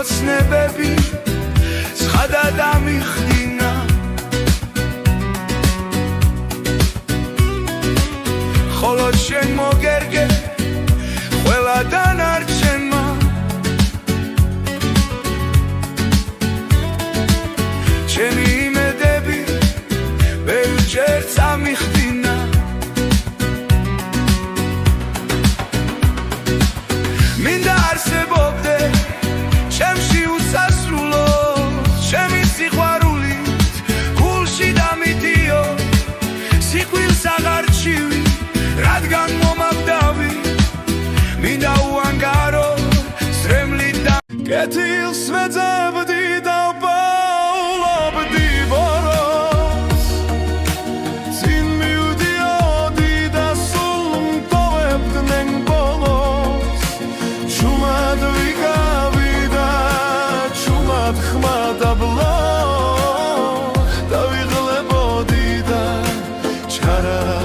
ოცნებები ცხადა დამიხდინა ხოლო შენ მოგერგე ყველა დანარჩენმა ჩემი იმედები ბევრჯერ წამიხდინა მინდა არსებობდე ჩემში უსასრულო ჩემი სიყვარულით გულში დამიდიო სიკვდილს აღარ ჩივი რადგან მომავდავი მინდა უანგარო სრემლით და კეთილს მეძებდი და ვპაულობდი ბოროს წინ მივდიოდი და სულ მტოვებდნენ ბოლოს ჩუმად ვიკავი და ჩუმად ხმა დაბლო დავიღლებოდი და ჩარა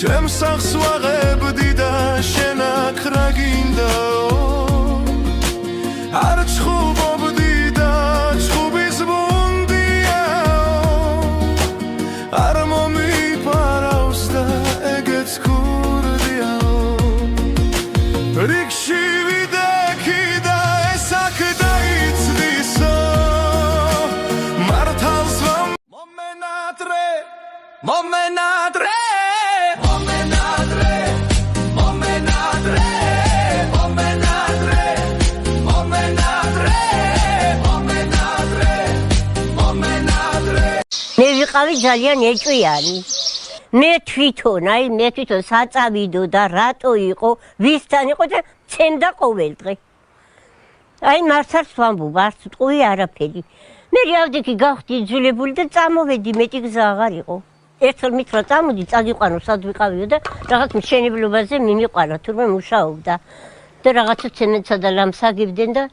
ჩემს სახს ვაღებდი და შენ აქ რა გინდაო არ ჩხუბობდი და ჩხუბის ბუნდიაო არ მომიფარავს და ეგეც ქურდიაო რიგში ვიდექი და ეს აქ დაიცდისო მართალს მომენატრე მე ვიყავი ძალიან ეჭვიანი მე თვითონ საწავიდო და რატო იყო ვისთან იყო და ცემდა ყოველ დღე აი მართალს ვამბობ არც ტყუი არაფერი მე რეალდიკი გავხდი იძულებული და წამოვედი მეტი გზა აღარ იყო ერთხელ მითხრა წამოდი წაგიყვანო სად ვიყავიო და რაღაც მშენებლობაზე მიმიყვანა თურმე მუშაობდა და რაღაცა ცემენტსა და ლამს აგებდნენ და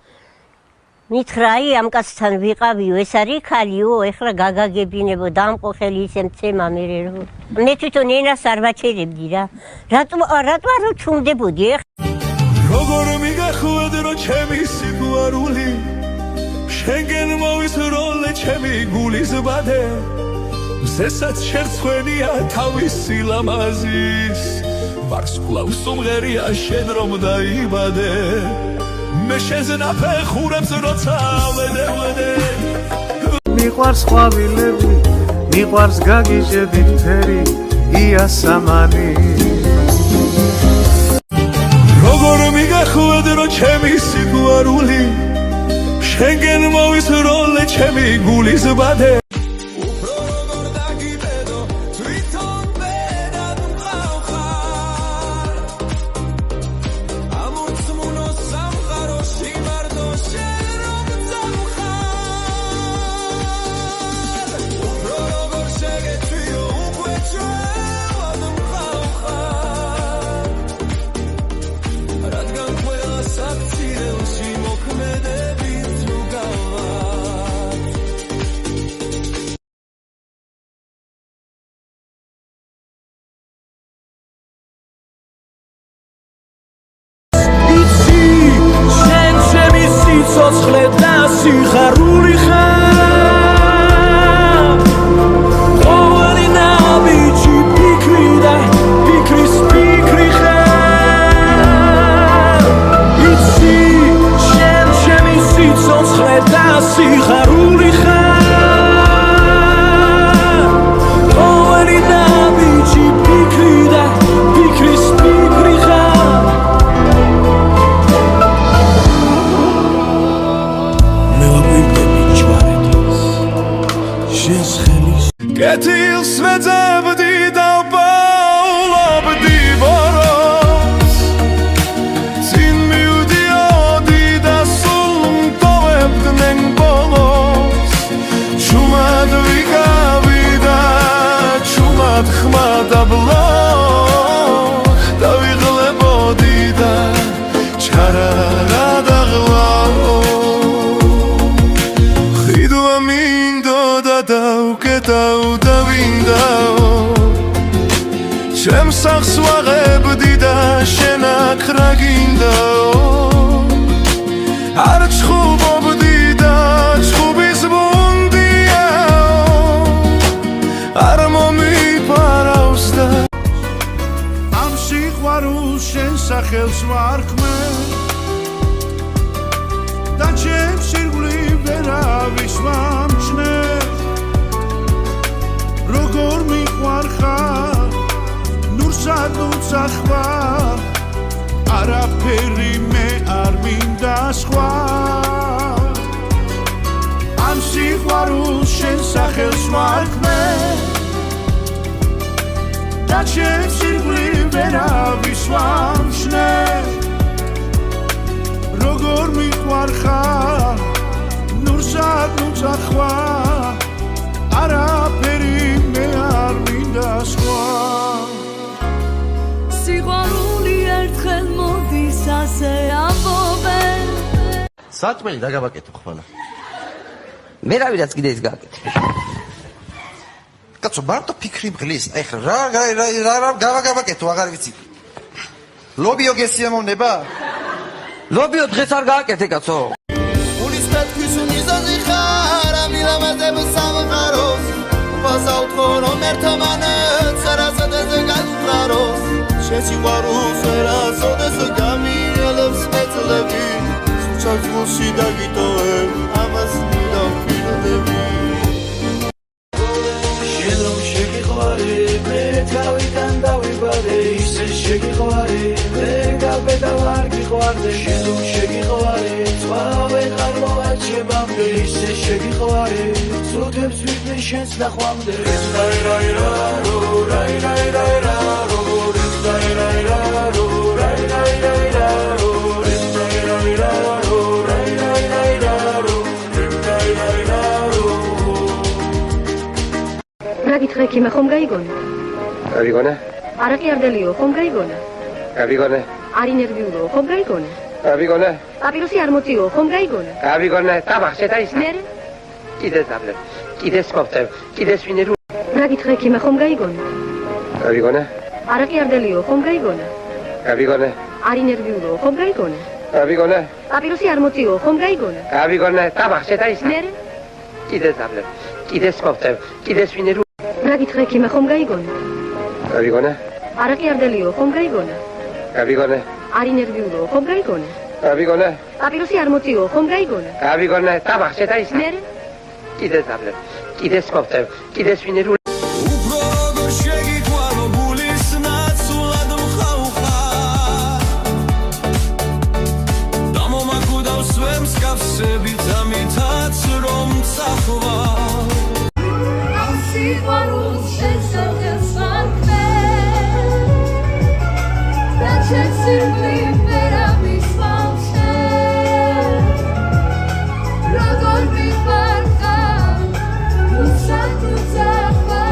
მითხრა აი ამ კაცთან ვიყავიო ეს არის ხალიო ეხლა გაგაგებინებო დამყოხელი ისე მცემა მე თვითონ ენას არ ვაჩერებდი რა რატო არ ჩუმდებოდი როგორ მიგახვედრო ჩემი სიყვარული შენგენ მოვისროლე ჩემი გულის ბადე ზესაც შერცხვენია თავისი ლამაზის ვარსკვლავ სუმღერია შენ რომ დაიბადე მე შეზნაფე ხურებს როცა ვედე მიყვარს ყვავილები მიყვარს გაგიჟები ფერი იასამანი როგორ მიგახვედრო ჩემი სიყვარული შენგენ მოვისროლე ჩემი გულის ბადე კეთილს მეძებდი და ვპაულობდი ბოროს წინ მივდიოდი და სულ მტოვებდნენ ბოლოს ჩუმად ვიკავი და ჩუმად ხმა დაბლო დავიღლებოდი და ჩარა გადაღლავო მინდოდა და უკეტავდა ვინდა სახს ვაღებდი და შენ აქ რა გინდაო არ ჩხუბობდი და ჩხუბის ბუნდიაო არ მომიფარავს და ამ სიყვარულს შენ სახელს ვარქმე და ჩემს ირგვლივ ვერავის ვამჩნე როგორ მიყვარხარ ნურსად უცახვა არაფერი მე არ მინდა სხვა ამ სიყვარულს შენ სახელს ვარქმე და ჩემს ირგვლივ ვერავის ვამჩნე როგორ მიყვარხარ ნურსად უცახვა არაფერი მე არ მინდა სხვა სიყვარული ერთხელ მოდის ასე ამბობენ საჭმელი დაგაბაკეთო ხოლმე მე რავიდაც კიდე ის გააკეთე კაცო მარტო ფიქრი მღლის ეხლა რა გავაკეთო აღარ ვიცი ლობიო გესიამოვნება ლობიო დღეს არ გააკეთე კაცო უნის პეთქვის უნიზაზი ხარ ამილამაზებ სამყაროს ვასაუთ ხომ ერთმანეთს არასოდეს გაგვყაროს შესიყვარულს ვერასოდეს გამიელებს მეწლები სულჩაც გულში დაგიტოვებ ამას მიდამფირდები შენ რომ შეგიყვარე მე თავიდან დავიბადე ისე შეგიყვარე მე გაბედა ვარ გიყვარდე შენ რომ შეგიყვარე წვავენ არ მოვაჩებამდე ისე შეგიყვარე წუთებს ვიდმე შენს ნახვამდე რა გითხრე ქიმა ხომ გაიგონა? გავიგონე არაყიარდელიო ხომ გაიგონა? გავიგონე არ ინერვიულო ხომ გაიგონა? გავიგონე პაპიროსი არ მოწიო ხომ გაიგონა? გავიგონე ტაბახ შეტაისა მერე კიდე დაბლე კიდე სპორტებ კიდე სვინერუ რა გითხრე ქიმა ხომ გაიგონა? გავიგონე არაყიარდელიო ხომ გაიგონა? გავიგონე არ ინერვიულო ხომ გაიგონა? გავიგონე პაპიროსი არ მოწიო ხომ გაიგონა? გავიგონე ტაბახ შეტაისა მერე კიდე დაბლე კიდე სპორტებ კიდე სვინერუ რა გითხრე ქიმა ხომ გაიგონა? გავიგონე არაყიარდელიო ხომ გაიგონა? გავიგონე არ ინერვიულო ხომ გაიგონა? გავიგონე პაპიროსი არ მოწიო ხომ გაიგონა? გავიგონე ტაბახ შეტაისა მერე კიდე დაბლე კიდე სპორტებ კიდე სვინერუ უფრო როგორ შეგიყვარო გულის ნაცვლად მხავხარ და მომაკვდავს ვერ მსგავსებით ამითაც რომ წახვა ამ სიყვარულს შენ სახელს ვარქმე და ჩემს ირგვლივ ვერავის ვამჩნე როგორ მიყვარხარ ნუსად უცახვა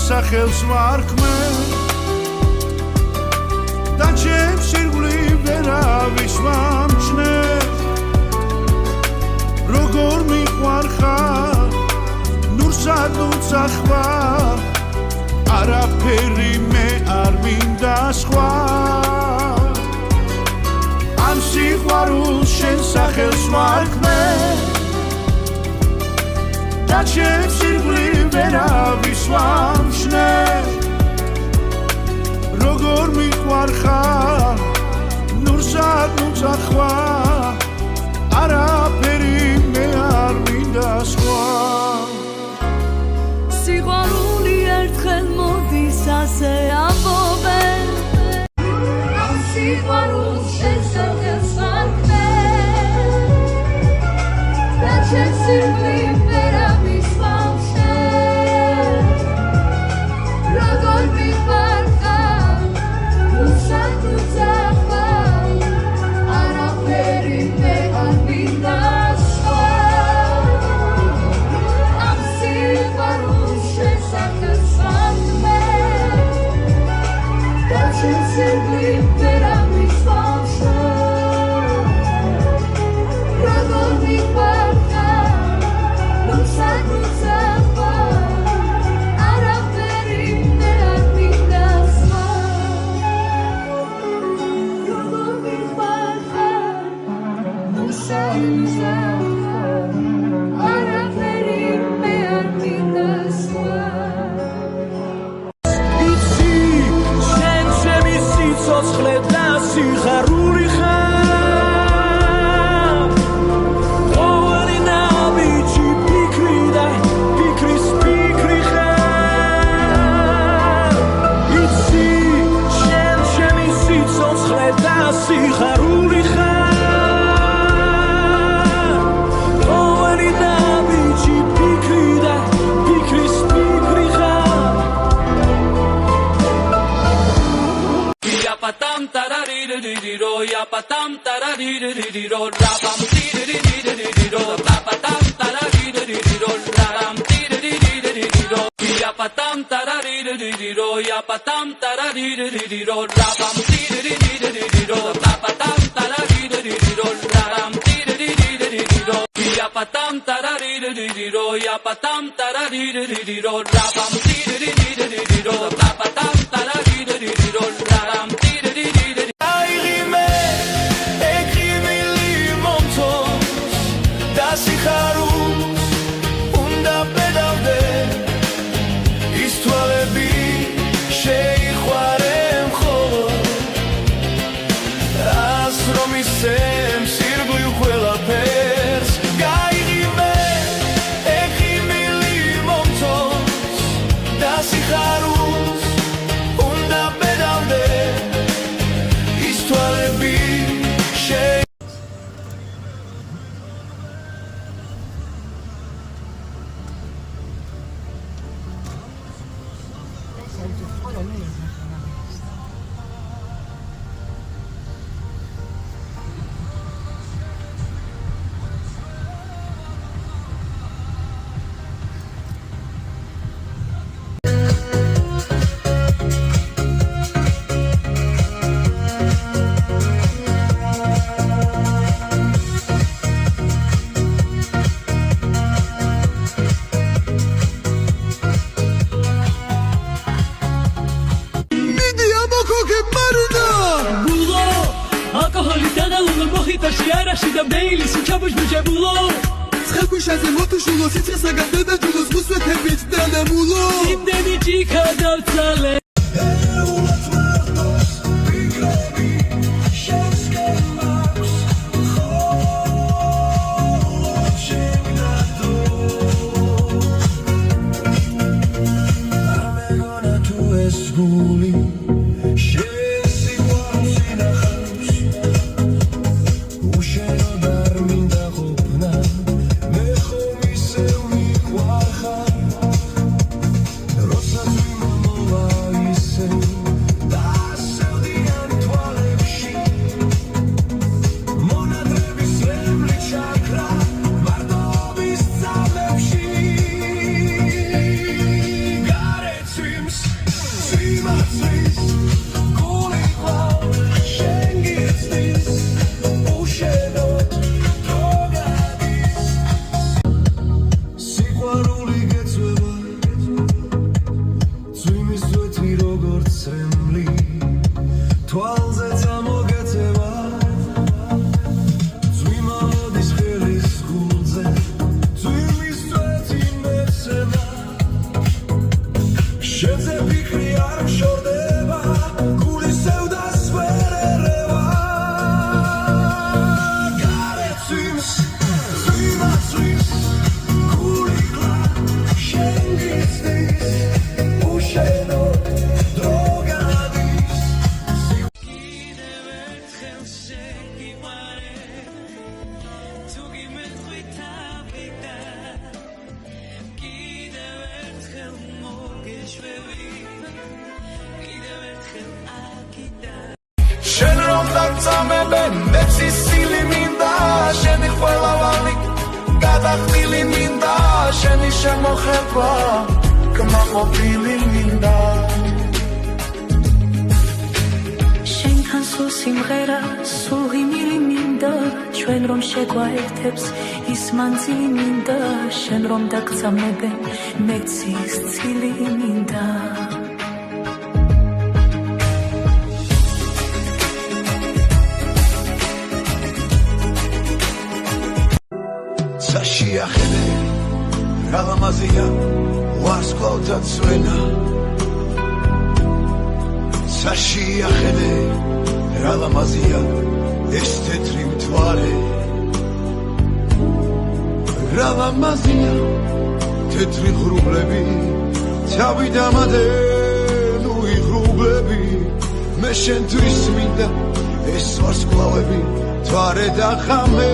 სახელს ვარქმე და ჩემს ირგვლივ ვერავის ვამჩნე როგორ მიყვარხარ ნურსად უცახვა არაფერი მე არ მინდა სხვა ამ სიყვარულს შენ სახელს ვარქმე და ჩემს ირგვლივ ვერავის ვამჩნე როგორ მიყვარხარ ნურსად უცახვა არაფერი მე არ მინდა სხვა სიყვარული ერთხელ მოდის ასე ამბობენ ამ სიყვარულს შენ სახელს ვარქმე და ჩემს ირგვლივ ვერავის ვამჩნე როგორ მიყვარხარ ნურსად უცახვა არაფერი მე არ მინდა სხვა ამ სიყვარულს შენ სახელს ვარქმე და ჩემს ირგვლივ ვერავის ვამჩნე როგორ მიყვარხარ ნურსად უცახვა არაფერი მე არ მინდა სხვა როგორ მიყვარხარ ნურსად უცახვა არაფერი მე არ მინდა სხვა იცი შენ ჩემი სიცოცხლე და სიხარული ხარ ყოველი ნაბიჯი ფიქრი და ფიქრის ფიქრი ხარ იცი შენ ჩემი სიცოცხლე და სიხარული ხარ ყოველი ნაბიჯი ფიქრი და ფიქრის ფიქრი ხარ Ya patam taraririro, ya patam taraririro, rabam tiriririro, la patam taraririro, rabam tiriririro, ya patam taraririro, ya patam taraririro, rabam tiriririro, la patam taraririro, rabam tiriririro, ya patam taraririro, ya patam taraririro, rabam tiriririro, la patam taraririro, rabam tiriririro. აიღიმე ეკრიმილი მომწონს და სიხარულს უნდა პედავდე ის თვალები შეიყვარე მხოლოდ ას რომ ისემს ირგვლივ ყველაფერს გაიღიმე ეკრიმილი მომწონს და სიხარულს უნდა პედავდე ის თვალები შე Arashi da Bailey, si chabush bujabulo. ცხელქვიშაზე მოთუშულო სიცხესაგან დედაჯულოს მუსვეთებით დანამულო იმდენი ჭიქა დავწალე Rosa tu შენ რომ დაგწამებენ მეც ისილი მინდა შენი ყველავანი გადახდილი მინდა შენი შემოხება კმაყოფილი მინდა შენთან სულ სიმღერა სულ იმილი მინდა ჩვენ რომ შეგვაერთებს ის მანძილი მინდა შენ რომ დაგწამებენ მეც ის ცილი მინდა Sashiachede, Ralamazia, Warsklauta Zwena. Sashiachede, Ralamazia, Estetrim Tware. Ralamazia, Tetri Grublebi, Tabidamade, Nui Grublebi, Meshen Tuisminda, Es Warsklauebi, Tware Dachame.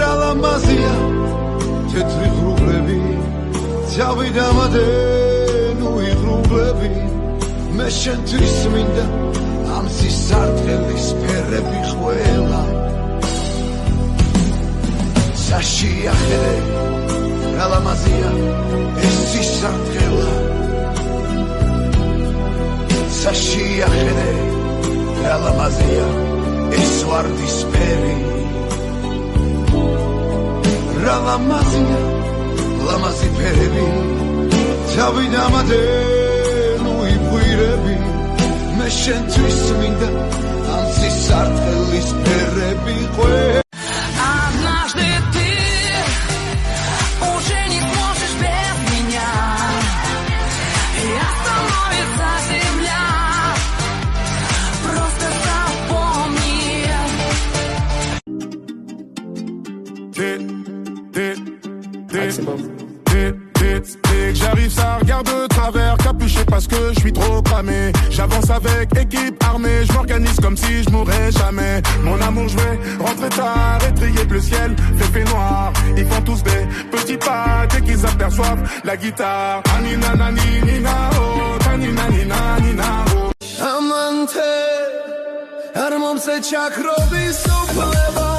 Ralamazia, tetri grublebi, Tabidamade, Nui grublebi, me შენთვის მინდა ამ სისარტყელის ფერები ყველა საშიახედე რალამაზია ეს სისარტყელა საშიახედე რალამაზია ეს ვარდისფერი რალამაზია ლამაზი ფერები თავიდამადე ვირები მე შენთვის მინდა ამ სისარტყელის ფერები ყვე Однажды ты уже не сможешь без меня и остановится земля просто Dès que j'arrive, ça regarde de travers, capuché parce que je suis trop cramé. J'avance avec équipe armée, je m'organise comme si je mourrais jamais. Mon amour, je vais rentrer tard, étrier le ciel, fait noir. Ils font tous des petits pas dès qu'ils aperçoivent la guitare. Anina nani nina oh, tanina nina nina oh. Amante, armam se chakrobi supleva.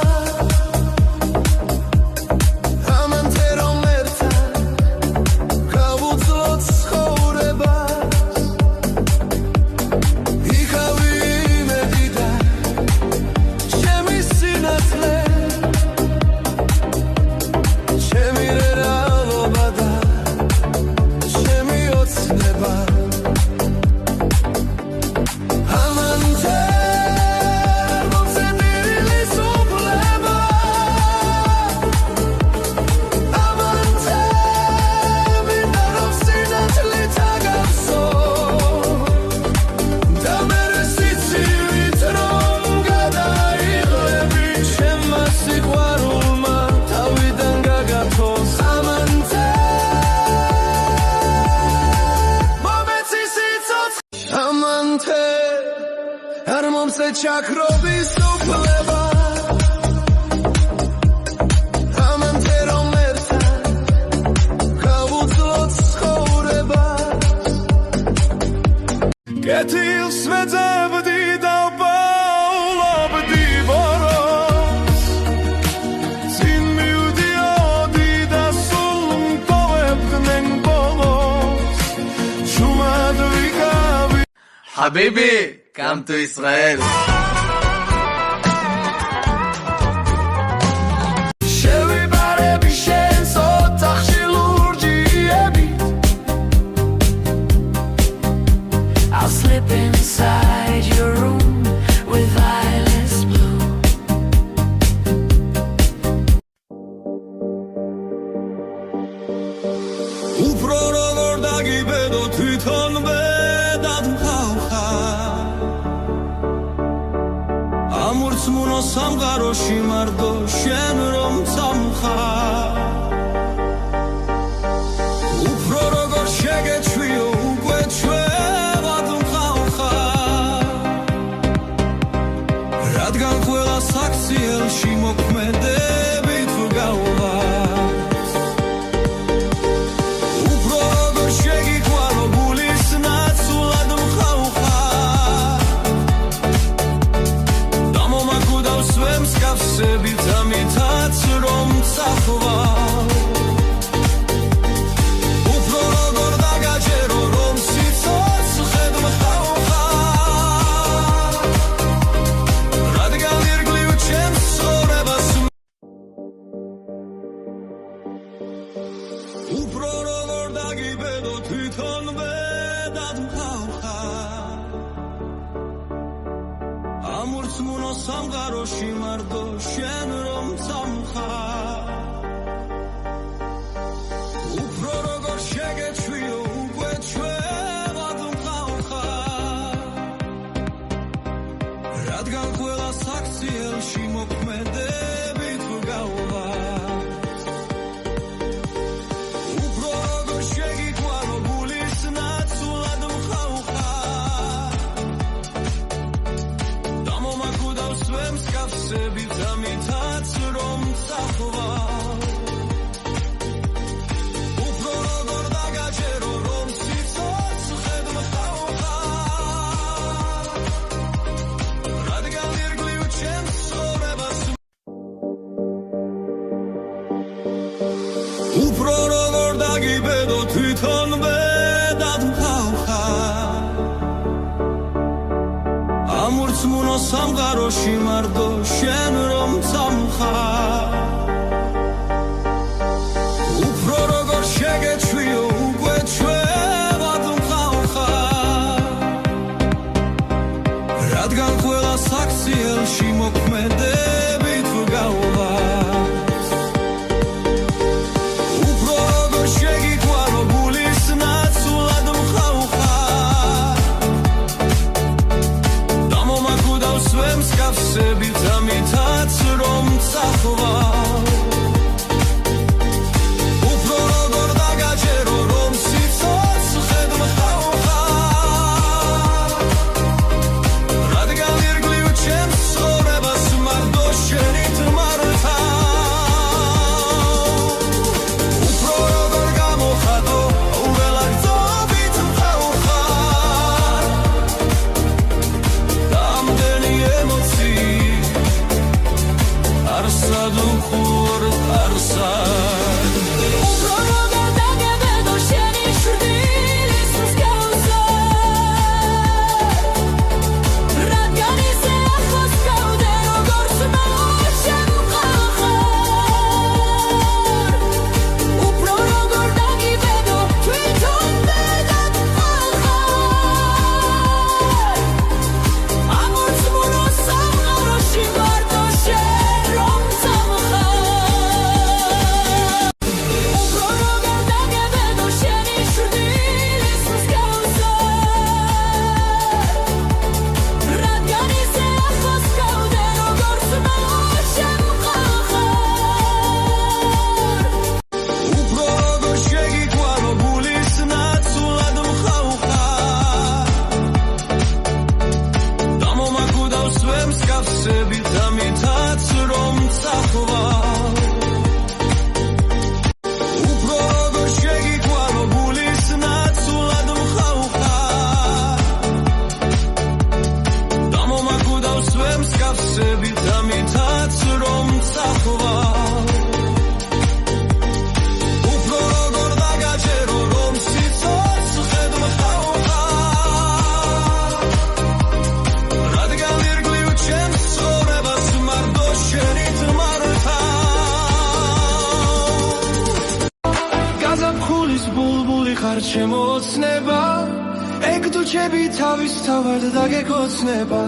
Chakrobi supleva Amante romerta Kavudzlot skhoreba Ketil svedzevdi da paulabdi boros Sin miudiodi da sulum tovebdnen bolos Shumadvikavi Habibi, come to Israel. I'll slip inside your room with eyeless blue Უფრო როგორ დაგიბედო თვითონვე დადმხავხა ამურცმუნო სამყაროში მარტო შენ რომ წამხარ უფრო როგორ შეგეჩვიო უკვე ჩვევად მყავხარ რადგან ყველა საქციელში მოქმედებით ვგავართ უფრო როგორ შეგიყვანო გულის ნაცვლად მყავხარ მსგავსებით ამითაც რომ წახვალ უფრო როგორ დაგაჯერო რომ სიცოცხლე მხავხარ რადგან ირგლივ ჩემს ცხოვრებას უფრო როგორ დაგიბედო თვითონვე დადმხავხარ ამურცმუნო სამყაროში მარტო შენ რომ წამხარ უფრო როგორ შეგეჩვიო უკვე ჩვენად მყავხარ რადგან ყველა საქციელში მოქმედებით ვგავარ უფრო როგორ შეგიყვანო გულის ნაცვლად მყავხარ დამომაკვდავს ვემ მსგავსებით ამითაც რომ წახვალ უფრო როგორ დაგაჯერო რომ სიცოცხლე მხავხარ რადგან ირგლივ ჩემს ცხოვრებას უფრო როგორ დაგიბედო თვითონვე დადმხავხარ ამურცმუნო სამყაროში მარტო შენ რომ წამხარ უფრო როგორ შეგეჩვიო უკვე ჩვენად მყავხარ რადგან ყველა საქციელში მოქმედებით ვგავარ უფრო როგორ შეგიყვანო გულის ნაცვლად მყავხარ დამომაკვდავს ვემ მსგავსებით ამითაც რომ წახვალ უფრო როგორ დაგაჯერო რომ სიცოცხლე მხავხარ რადგან ირგლივ ჩემს ცხოვრებას მარტო შენით მართავ უფრო როგორ გამოხატო უველაგწობით მყავხარ ამდენი ემოციის არსად უხურ არსად უფრო როგორ დაგებედო შენი შვილის მსგავსად რადგან ისე ახლოს გავდე როგორც მოშენ მყავხარ უფრო როგორ დაგიბედო თვითონვე დადმხავხარ ამურცმუნო სამყაროში მარტო შენ რომ წამხარ უფრო როგორ დაგებედო შენი შვილის მსგავსად რადგან ისე ახლოს გავდე როგორც მოშენ მყავხარ უფრო როგორ შეგიყვანო გულის ნაცვლად მყავხარ დამომაკვდავს ვემ მსგავსებით ამითაც რომ წახვალ უფრო როგორ შეგიყვანო გულის ნაცვლად მყავხარ დამომაკვდავს ვემ მსგავსებით ამითაც რომ წახვალ უფრო როგორ დაგაჯერო რომ სიცოცხლე მხავხარ რადგან ირგლივ ჩემს ცხოვრებას მარტო შენით მართავ გაზაფხულის ბულბული ხარ ჩემო ოცნება ეგ თუჩები თავისთავად დაგეკოცნება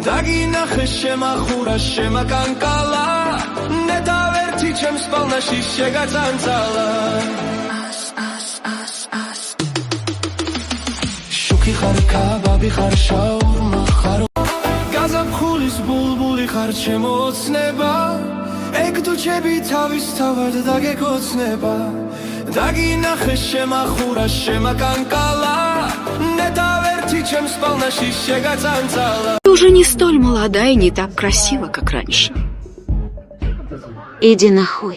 დაგინახე შემახურა შემაკანკალა ნეტავერთი ჩემს პალნაში შეგაწანწალა შუქი ხარ კაბაბი ხარ შაურმა ხარ გაზაფხულის ბულბული ხარ ჩემო ოცნება ეგ თუჩები თავისთავად დაგეკოცნება დაგინახე შემახურა შემაკანკალა ნეტავერთი ჩემს პალნაში შეგაწანწალა Ты уже не столь молода и не так красива, как раньше. Иди нахуй.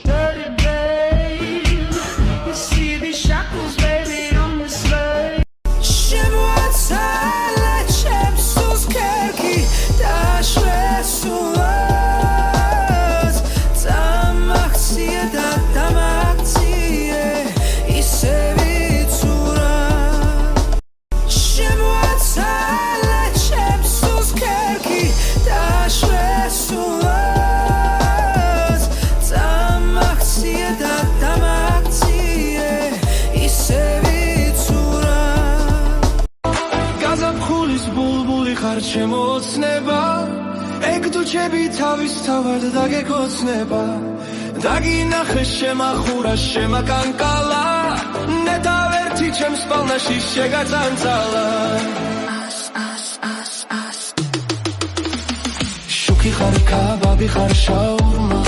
ელჩები თავისთავად დაგეკოცნება დაგინახე შემახურა შემაკანკალა ნეტავერთი ჩემს პალნაში შეგაწანწალა შუქი ხარ კაბაბი ხარ შაურმა